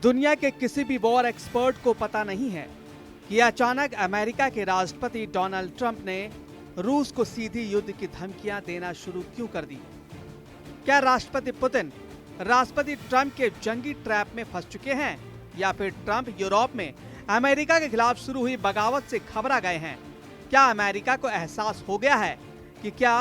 दुनिया के किसी भी वॉर एक्सपर्ट को पता नहीं है कि अचानक अमेरिका के राष्ट्रपति डोनाल्ड ट्रंप ने रूस को सीधी युद्ध की धमकियां देना शुरू क्यों कर दी। क्या राष्ट्रपति पुतिन राष्ट्रपति ट्रंप के जंगी ट्रैप में फंस चुके हैं या फिर ट्रंप यूरोप में अमेरिका के खिलाफ शुरू हुई बगावत से घबरा गए हैं। क्या अमेरिका को एहसास हो गया है कि क्या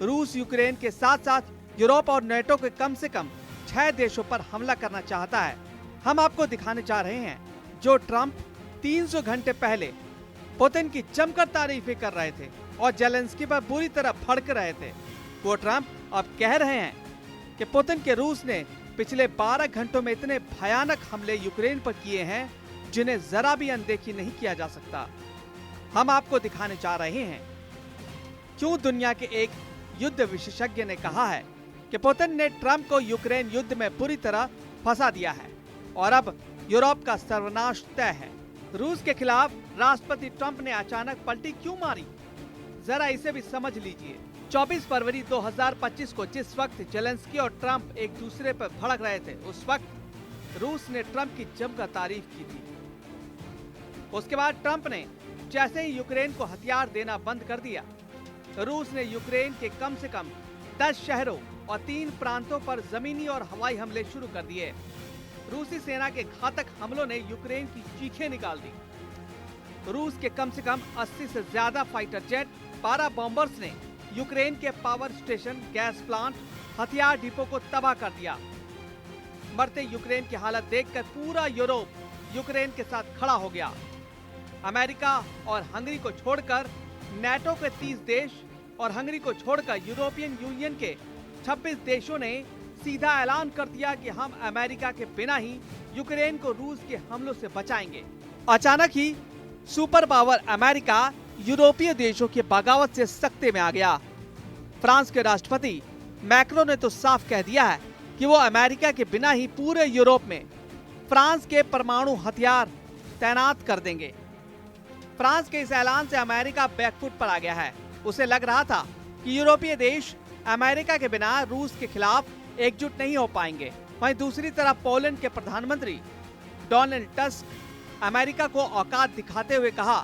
रूस यूक्रेन के साथ साथ यूरोप और नेटो के कम से कम 6 देशों पर हमला करना चाहता है। हम आपको दिखाने जा रहे हैं जो ट्रंप 300 घंटे पहले पुतिन की जमकर तारीफें कर रहे थे और जेलेंस्की पर बुरी तरह भड़क रहे थे। वो ट्रंप अब कह रहे हैं कि पुतिन के रूस ने पिछले 12 घंटों में इतने भयानक हमले यूक्रेन पर किए हैं जिन्हें जरा भी अनदेखी नहीं किया जा सकता। हम आपको दिखाने जा रहे हैं क्यों दुनिया के एक युद्ध विशेषज्ञ ने कहा है कि पुतिन ने ट्रंप को यूक्रेन युद्ध में बुरी तरह फंसा दिया है और अब यूरोप का सर्वनाश तय है। रूस के खिलाफ राष्ट्रपति ट्रंप ने अचानक पलटी क्यों मारी, जरा इसे भी समझ लीजिए। 24 फरवरी 2025 को जिस वक्त जेलेंस्की और ट्रंप एक दूसरे पर भड़क रहे थे, उस वक्त रूस ने ट्रंप की जमकर तारीफ की थी। उसके बाद ट्रंप ने जैसे ही यूक्रेन को हथियार देना बंद कर दिया, रूस ने यूक्रेन के कम से कम 10 शहरों और 3 प्रांतों पर जमीनी और हवाई हमले शुरू कर दिए। रूसी सेना के घातक हमलों ने यूक्रेन की चीखें निकाल दी। रूस के कम से कम 80 से ज्यादा फाइटर जेट, 12 बॉम्बर्स ने यूक्रेन के पावर स्टेशन, गैस प्लांट, हथियार डिपो को तबाह कर दिया। मरते यूक्रेन की हालत देखकर पूरा यूरोप यूक्रेन के साथ खड़ा हो गया। अमेरिका और हंगरी को छोड़कर नेटो के 30 देश और हंगरी को छोड़कर यूरोपियन यूनियन के 26 देशों ने सीधा ऐलान कर दिया कि हम अमेरिका के बिना ही यूक्रेन को रूस के हमलों से बचाएंगे। अचानक ही सुपर पावर अमेरिका यूरोपीय देशों की बगावत से सख्ते में आ गया। फ्रांस के राष्ट्रपति मैक्रो ने तो साफ कह दिया है कि वो अमेरिका के बिना ही पूरे यूरोप में फ्रांस के परमाणु हथियार तैनात कर देंगे। फ्रांस के इस ऐलान से अमेरिका बैकफुट पर आ गया है। उसे लग रहा था कि यूरोपीय देश अमेरिका के बिना रूस के खिलाफ एकजुट नहीं हो पाएंगे। वहीं दूसरी तरफ पोलैंड के प्रधानमंत्री डोनाल्ड टस्क अमेरिका को औकात दिखाते हुए कहा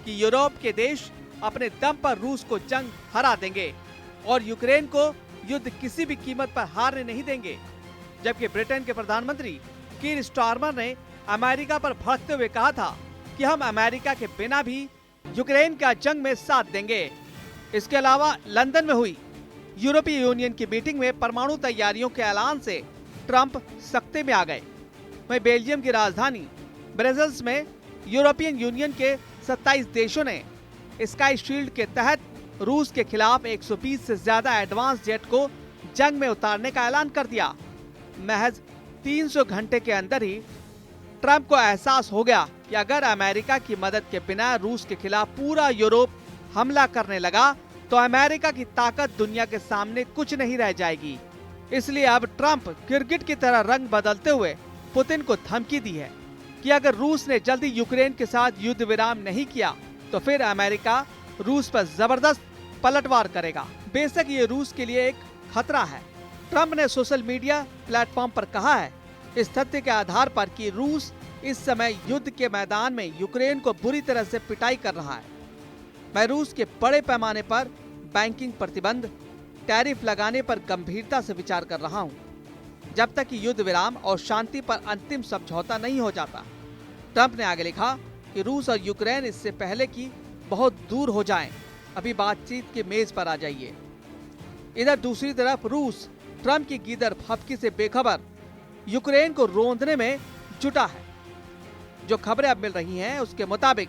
कि यूरोप के देश अपने दम पर रूस को जंग हरा देंगे और यूक्रेन को युद्ध किसी भी कीमत पर हारने नहीं देंगे। जबकि ब्रिटेन के प्रधानमंत्री कीर स्टारमर ने अमेरिका पर भड़कते हुए कहा था कि हम अमेरिका के बिना भी यूक्रेन का जंग में साथ देंगे। इसके अलावा लंदन में हुई यूरोपीय यूनियन की मीटिंग में परमाणु तैयारियों के ऐलान से ट्रंप सख्ते में आ गए। वहीं बेल्जियम की राजधानी ब्रसेल्स में यूरोपियन यूनियन के 27 देशों ने स्काई शील्ड के तहत रूस के खिलाफ 120 से ज्यादा एडवांस जेट को जंग में उतारने का ऐलान कर दिया। महज 300 घंटे के अंदर ही ट्रंप को एहसास हो गया कि अगर अमेरिका की मदद के बिना रूस के खिलाफ पूरा यूरोप हमला करने लगा तो अमेरिका की ताकत दुनिया के सामने कुछ नहीं रह जाएगी। इसलिए अब ट्रंप गिरगिट की तरह रंग बदलते हुए पुतिन को धमकी दी है कि अगर रूस ने जल्दी यूक्रेन के साथ युद्ध विराम नहीं किया तो फिर अमेरिका रूस पर जबरदस्त पलटवार करेगा। बेशक ये रूस के लिए एक खतरा है। ट्रंप ने सोशल मीडिया प्लेटफॉर्म पर कहा है इस तथ्य के आधार पर कि रूस इस समय युद्ध के मैदान में यूक्रेन को बुरी तरह से पिटाई कर रहा है। मैं रूस के बड़े पैमाने पर बैंकिंग प्रतिबंध, टैरिफ लगाने पर गंभीरता से विचार कर रहा हूं, जब तक कि युद्ध विराम और शांति पर अंतिम समझौता नहीं हो जाता। ट्रंप ने आगे लिखा कि रूस और यूक्रेन इससे पहले कि बहुत दूर हो जाएं, अभी बातचीत के मेज पर आ जाइए। इधर दूसरी तरफ रूस ट्रंप की गीदड़ फपकी से बेखबर यूक्रेन को रोंदने में जुटा है। जो खबरें अब मिल रही हैं उसके मुताबिक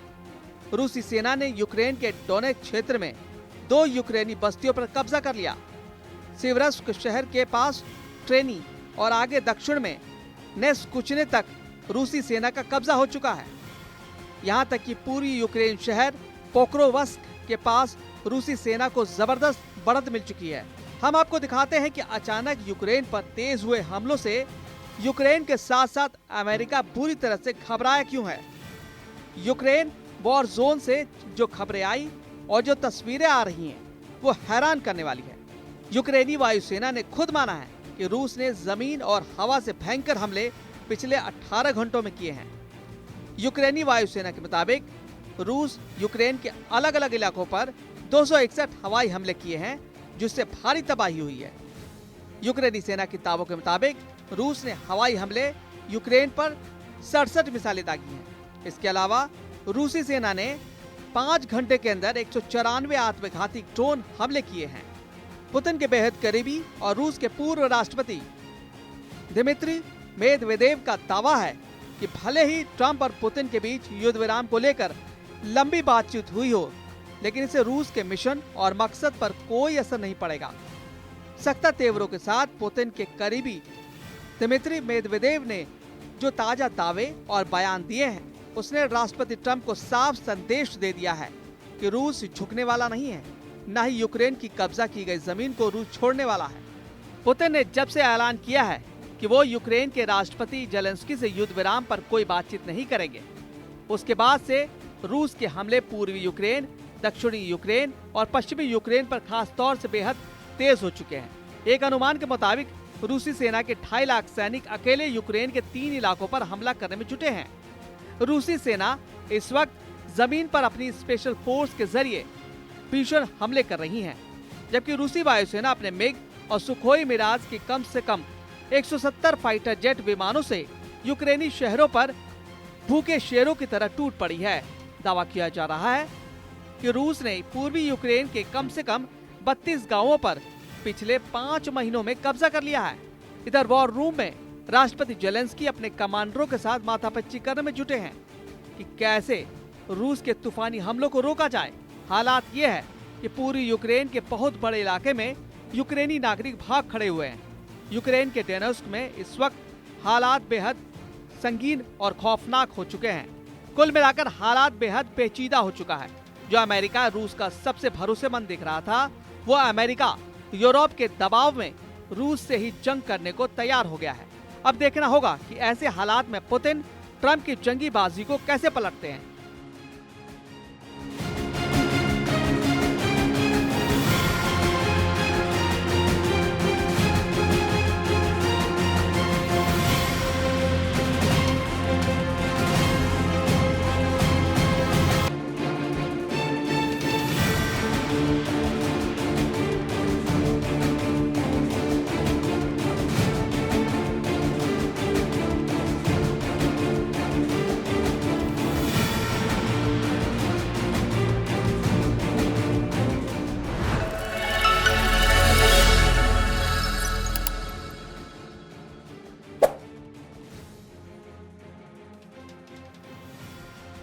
रूसी सेना ने यूक्रेन के डोनेक क्षेत्र में 2 यूक्रेनी बस्तियों पर कब्जा कर लिया। सिवरस्क शहर के पास ट्रेनी और आगे दक्षिण में नेस्कुचने तक रूसी सेना का कब्जा हो चुका है। यहां तक कि पूरी यूक्रेन शहर पोक्रोवस्क के पास रूसी सेना को जबरदस्त बढ़त मिल चुकी है। हम आपको दिखाते हैं कि अचानक यूक्रेन पर तेज हुए हमलों से यूक्रेन के साथ साथ अमेरिका बुरी तरह से घबराया क्यों है। यूक्रेन वॉर जोन से जो खबरें आई और जो तस्वीरें आ रही हैं वो हैरान करने वाली है। यूक्रेनी वायुसेना ने खुद माना है कि रूस ने जमीन और हवा से भयंकर हमले पिछले 18 घंटों में किए हैं। यूक्रेनी वायुसेना के मुताबिक रूस यूक्रेन के अलग अलग इलाकों पर 261 हवाई हमले किए हैं, जिससे भारी तबाही हुई है। यूक्रेनी सेना के दावों के मुताबिक रूस ने हवाई हमले यूक्रेन पर 67 मिसाइलें दागी हैं। इसके अलावा रूसी सेना ने 5 घंटे के अंदर 194 आत्मघाती ड्रोन हमले किए हैं। पुतिन के बेहद करीबी और रूस के पूर्व राष्ट्रपति दिमित्री मेदवेदेव का दावा है कि भले ही ट्रंप और पुतिन के बीच युद्ध विराम को लेकर लंबी बातचीत हुई हो, लेकिन इससे रूस के मिशन और मकसद पर कोई असर नहीं पड़ेगा। सख्ता तेवरों के साथ पुतिन के करीबी दिमित्री मेदवेदेव ने जो ताजा दावे और बयान दिए हैं, उसने राष्ट्रपति ट्रंप को साफ संदेश दे दिया है कि रूस झुकने वाला नहीं है, न ही यूक्रेन की कब्जा की गई जमीन को रूस छोड़ने वाला है। पुतिन ने जब से ऐलान किया है कि वो यूक्रेन के राष्ट्रपति जेलेंस्की से युद्ध विराम पर कोई बातचीत नहीं करेंगे, उसके बाद से रूस के हमले पूर्वी यूक्रेन, दक्षिणी यूक्रेन और पश्चिमी यूक्रेन पर खास तौर से बेहद तेज हो चुके हैं। एक अनुमान के मुताबिक रूसी सेना के 2.5 लाख सैनिक अकेले यूक्रेन के 3 इलाकों पर हमला करने में जुटे हैं। रूसी सेना इस वक्त जमीन पर अपनी स्पेशल फोर्स के जरिए भीषण हमले कर रही है, जबकि रूसी वायुसेना अपने मिग और सुखोई मिराज के कम से कम 170 फाइटर जेट विमानों से यूक्रेनी शहरों पर भूखे शेरों की तरह टूट पड़ी है। दावा किया जा रहा है कि रूस ने पूर्वी यूक्रेन के कम से कम 32 गांवों पर पिछले 5 महीनों में कब्जा कर लिया है। इधर वॉर रूम में राष्ट्रपति जेलेंस्की अपने कमांडरों के साथ माथापच्ची करने में जुटे हैं कि कैसे रूस के तूफानी हमलों को रोका जाए। हालात ये है कि पूरी यूक्रेन के बहुत बड़े इलाके में यूक्रेनी नागरिक भाग खड़े हुए हैं। यूक्रेन के डोनेत्स्क में इस वक्त हालात बेहद संगीन और खौफनाक हो चुके हैं। कुल मिलाकर हालात बेहद पेचीदा हो चुका है। जो अमेरिका रूस का सबसे भरोसेमंद दिख रहा था, वो अमेरिका यूरोप के दबाव में रूस से ही जंग करने को तैयार हो गया है। अब देखना होगा कि ऐसे हालात में पुतिन ट्रंप की जंगी बाजी को कैसे पलटते हैं।